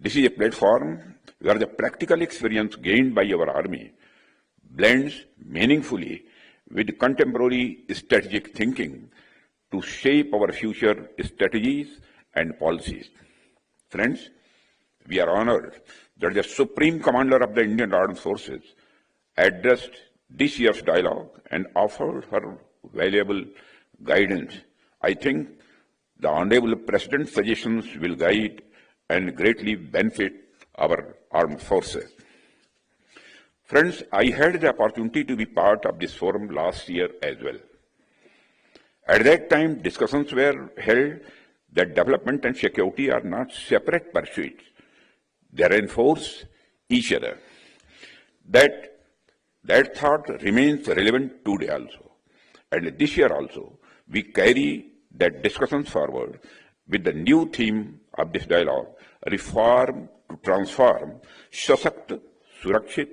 This is a platform where the practical experience gained by our army blends meaningfully with contemporary strategic thinking to shape our future strategies and policies. Friends, we are honored that the Supreme Commander of the Indian Armed Forces addressed this year's dialogue and offered her valuable guidance. I think the Honorable President's suggestions will guide and greatly benefit our armed forces. Friends, I had the opportunity to be part of this forum last year as well. At that time, discussions were held that development and security are not separate pursuits. They reinforce each other. That thought remains relevant today also. And this year also, we carry that discussions forward with the new theme of this dialogue, reform to transform, Sashakt, Surakshit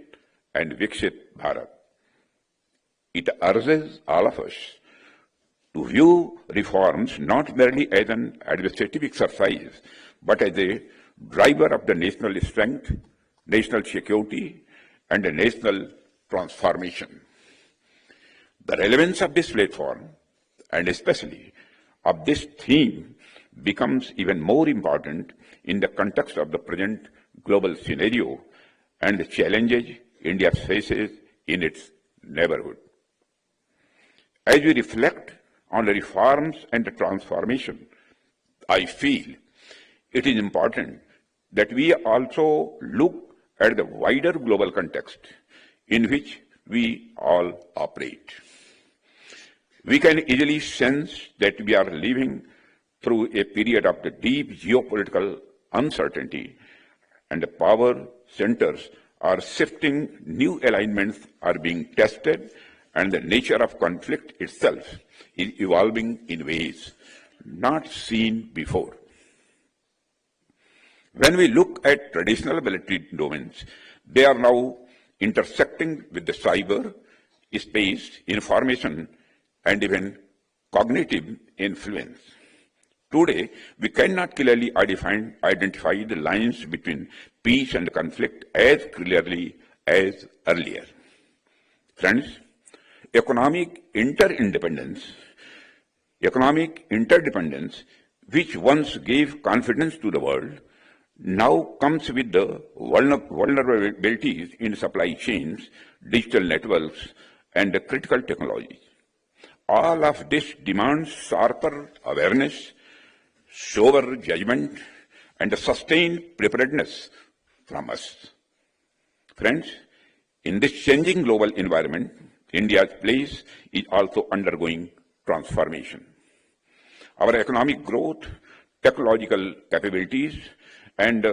and Viksit Bharat. It urges all of us to view reforms not merely as an administrative exercise, but as a driver of the national strength, national security, and a national transformation. The relevance of this platform, and especially of this theme, becomes even more important in the context of the present global scenario and the challenges India faces in its neighborhood. As we reflect on the reforms and the transformation, I feel it is important that we also look at the wider global context in which we all operate. We can easily sense that we are living through a period of the deep geopolitical uncertainty, and the power centers are shifting, new alignments are being tested, and the nature of conflict itself is evolving in ways not seen before. When we look at traditional military domains, they are now intersecting with the cyber space, information, and even cognitive influence. Today, we cannot clearly identify the lines between peace and conflict as clearly as earlier. Friends, economic interdependence, which once gave confidence to the world, now comes with the vulnerabilities in supply chains, digital networks, and the critical technologies. All of this demands sharper awareness, sober judgment, and a sustained preparedness from us. Friends, in this changing global environment, India's place is also undergoing transformation. Our economic growth, technological capabilities, and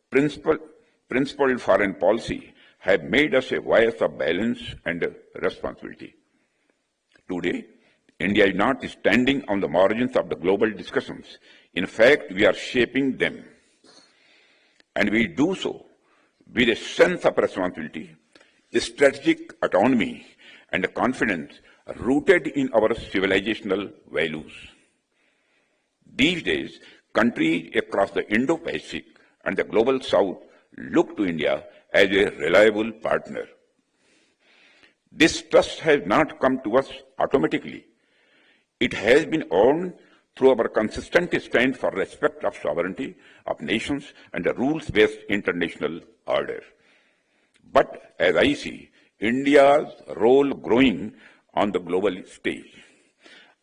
principled foreign policy have made us a voice of balance and responsibility. Today, India is not standing on the margins of the global discussions. In fact, we are shaping them. And we do so with a sense of responsibility, strategic autonomy, and a confidence rooted in our civilizational values. These days, countries across the Indo-Pacific and the global South look to India as a reliable partner. This trust has not come to us automatically. It has been earned through our consistent stand for respect of sovereignty of nations and the rules-based international order. But as I see India's role growing on the global stage,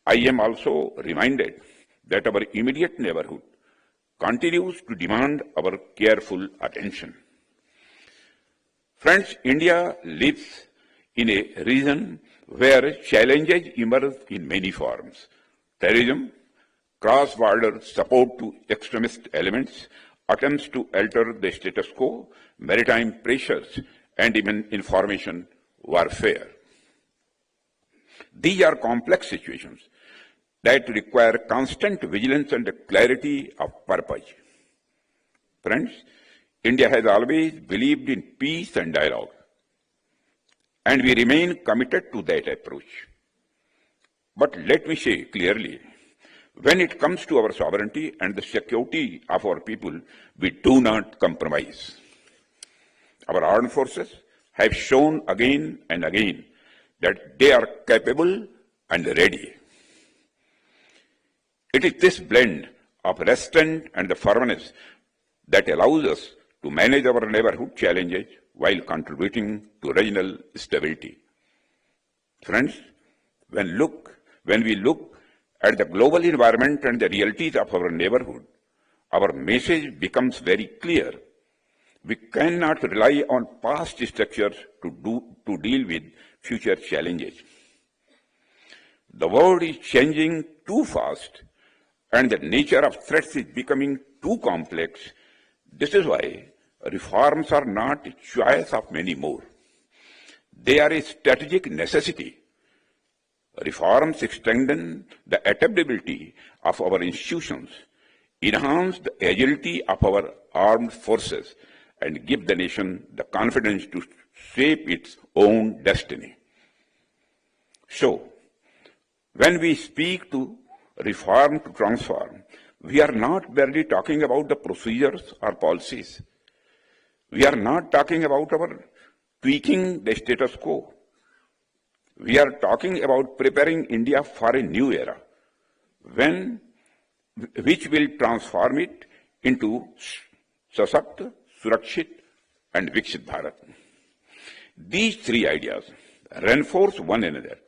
I am also reminded that our immediate neighborhood continues to demand our careful attention. Friends, India lives in a region where challenges emerge in many forms: terrorism, cross-border support to extremist elements, attempts to alter the status quo, maritime pressures, and even information warfare. These are complex situations that require constant vigilance and clarity of purpose. Friends, India has always believed in peace and dialogue, and we remain committed to that approach. But let me say clearly, When it comes to our sovereignty and the security of our people, we do not compromise. Our armed forces have shown again and again that they are capable and ready. It is this blend of restraint and the firmness that allows us to manage our neighborhood challenges while contributing to regional stability. Friends, when we look at the global environment and the realities of our neighborhood, our message becomes very clear. We cannot rely on past structures to deal with future challenges. The world is changing too fast, and the nature of threats is becoming too complex. This is why reforms are not a choice of many more. They are a strategic necessity. Reforms strengthen the adaptability of our institutions, enhance the agility of our armed forces, and give the nation the confidence to shape its own destiny. So, when we speak to reform to transform, we are not merely talking about the procedures or policies. We are not talking about our tweaking the status quo. We are talking about preparing India for a new era, which will transform it into Sashakt, Surakshit, and Viksit Bharat. These three ideas reinforce one another,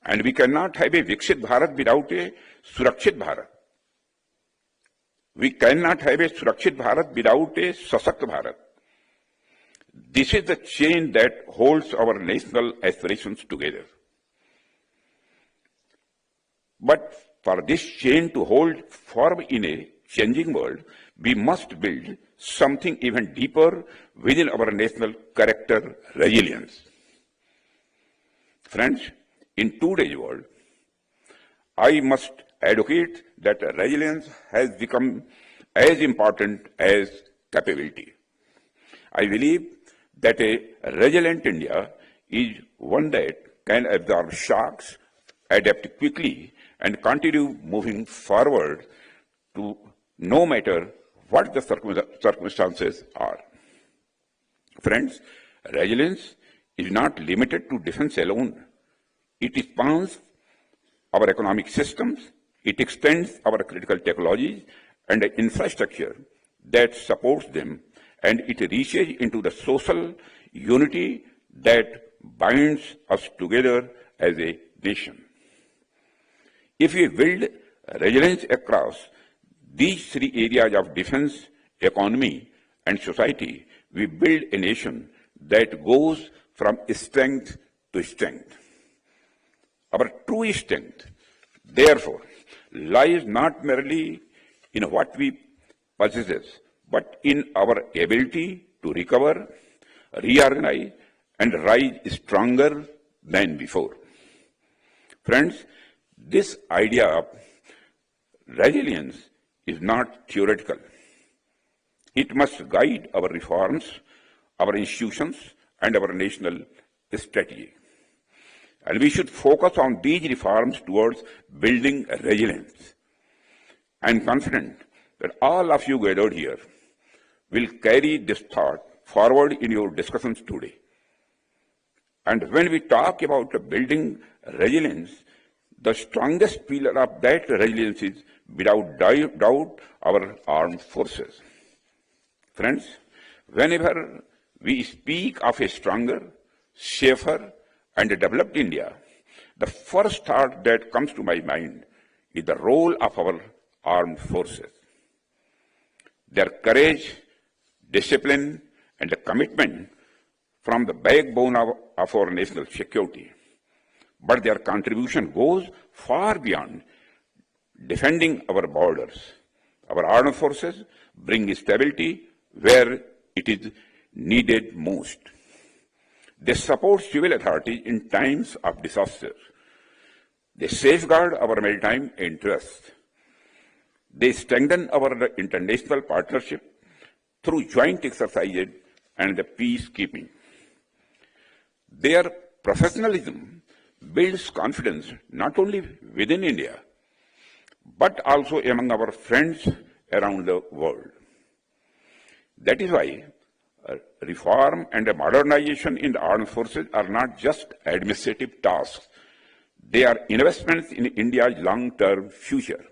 and we cannot have a Viksit Bharat without a Surakshit Bharat. We cannot have a Surakshit Bharat without a Sashakt Bharat. This is the chain that holds our national aspirations together. But for this chain to hold firm in a changing world, we must build something even deeper within our national character, resilience. Friends, in today's world, I must advocate that resilience has become as important as capability. I believe that a resilient India is one that can absorb shocks, adapt quickly, and continue moving forward to no matter what the circumstances are. Friends, resilience is not limited to defense alone. It spans our economic systems, it extends our critical technologies and the infrastructure that supports them, and it reaches into the social unity that binds us together as a nation. If we build resilience across these three areas of defense, economy, and society, we build a nation that goes from strength to strength. Our true strength, therefore, lies not merely in what we possess, but in our ability to recover, reorganize, and rise stronger than before. Friends, this idea of resilience is not theoretical. It must guide our reforms, our institutions, and our national strategy. And we should focus on these reforms towards building resilience. I am confident that all of you gathered here will carry this thought forward in your discussions today. And when we talk about building resilience, the strongest pillar of that resilience is, without doubt, our armed forces. Friends, whenever we speak of a stronger, safer, and a developed India, the first thought that comes to my mind is the role of our armed forces. Their courage, discipline, and commitment form the backbone of our national security. But their contribution goes far beyond defending our borders. Our armed forces bring stability where it is needed most. They support civil authorities in times of disaster. They safeguard our maritime interests. They strengthen our international partnership through joint exercises and the peacekeeping. Their professionalism builds confidence not only within India, but also among our friends around the world. That is why reform and modernization in the armed forces are not just administrative tasks. They are investments in India's long-term future.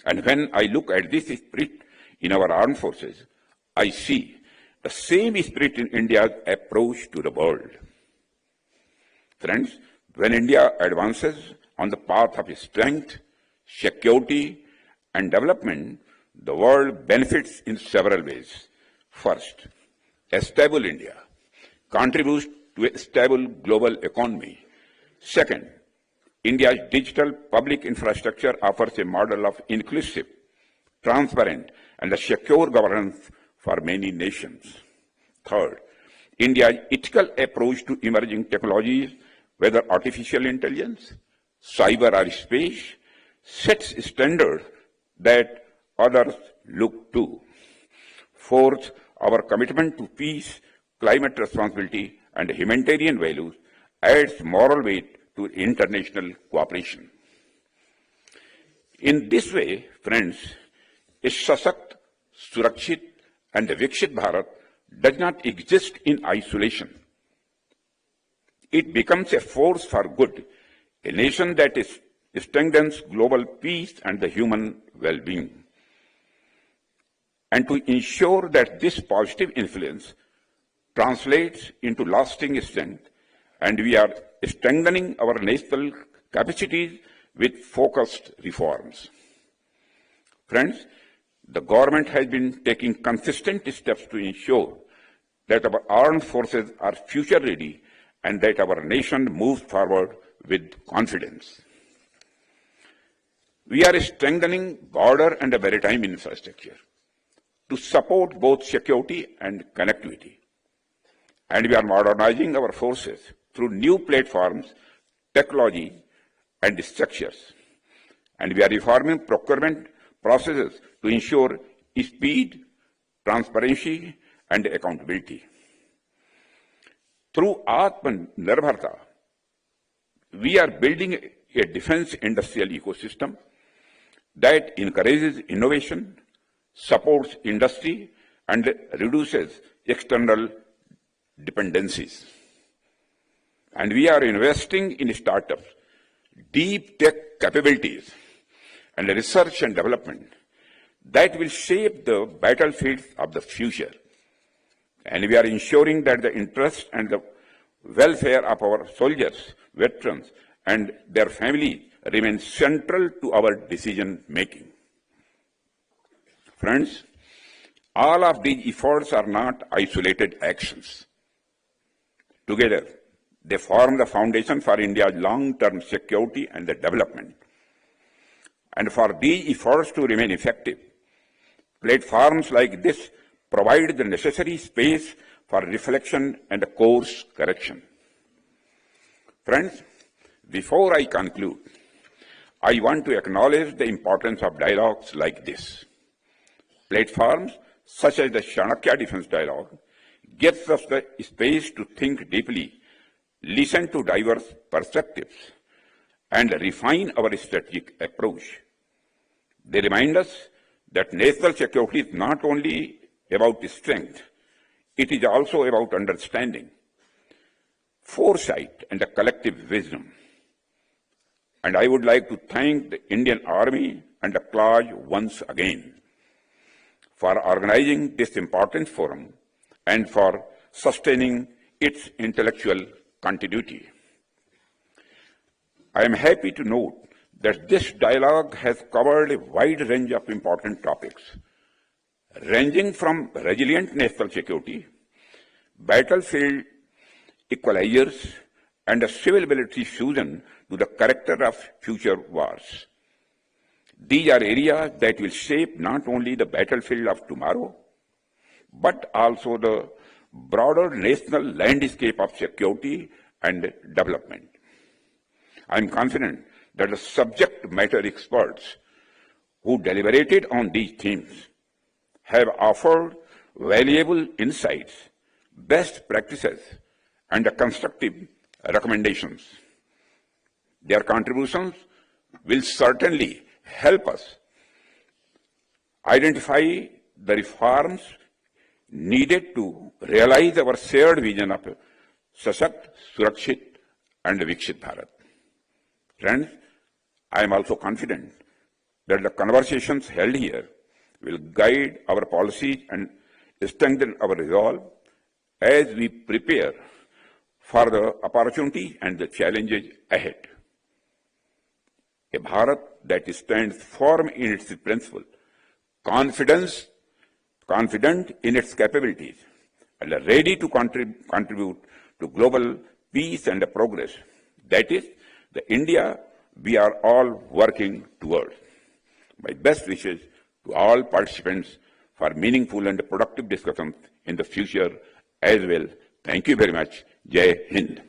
And when I look at this spirit in our armed forces, I see the same spirit in India's approach to the world. Friends, when India advances on the path of strength, security, and development, the world benefits in several ways. First, a stable India contributes to a stable global economy. Second, India's digital public infrastructure offers a model of inclusive, transparent, and secure governance for many nations. Third, India's ethical approach to emerging technologies, whether artificial intelligence, cyber or space, sets standards that others look to. Fourth, our commitment to peace, climate responsibility, and humanitarian values adds moral weight to international cooperation. In this way, friends, a Sashakt, Surakshit, and Vikshit Bharat does not exist in isolation. It becomes a force for good, a nation that strengthens global peace and the human well-being. And to ensure that this positive influence translates into lasting strength, and we are strengthening our national capacities with focused reforms. Friends, the government has been taking consistent steps to ensure that our armed forces are future ready and that our nation moves forward with confidence. We are strengthening border and maritime infrastructure to support both security and connectivity. And we are modernizing our forces through new platforms, technology, and structures. And we are reforming procurement processes to ensure speed, transparency, and accountability. Through Atmanirbharta, we are building a defense industrial ecosystem that encourages innovation, supports industry, and reduces external dependencies. And we are investing in startups, deep tech capabilities, and research and development that will shape the battlefields of the future. And we are ensuring that the interests and the welfare of our soldiers, veterans, and their families remain central to our decision making. Friends, all of these efforts are not isolated actions. Together, they form the foundation for India's long-term security and development. And for these efforts to remain effective, platforms like this provide the necessary space for reflection and course correction. Friends, before I conclude, I want to acknowledge the importance of dialogues like this. Platforms such as the Chanakya Defense Dialogue gives us the space to think deeply, listen to diverse perspectives, and refine our strategic approach. They remind us that national security is not only about strength, it is also about understanding, foresight, and a collective wisdom. And I would like to thank the Indian Army and the CLAJ once again for organizing this important forum and for sustaining its intellectual continuity. I am happy to note that this dialogue has covered a wide range of important topics, ranging from resilient national security, battlefield equalizers, and a civil-military fusion to the character of future wars. These are areas that will shape not only the battlefield of tomorrow, but also the broader national landscape of security and development. I am confident that the subject matter experts who deliberated on these themes have offered valuable insights, best practices, and constructive recommendations. Their contributions will certainly help us identify the reforms needed to realize our shared vision of Sashakt, Surakshit and Vikshit Bharat. Friends, I am also confident that the conversations held here will guide our policies and strengthen our resolve as we prepare for the opportunity and the challenges ahead. A Bharat that stands firm in its principle, confident in its capabilities, and ready to contribute to global peace and progress. That is the India we are all working towards. My best wishes to all participants for meaningful and productive discussions in the future as well. Thank you very much. Jai Hind.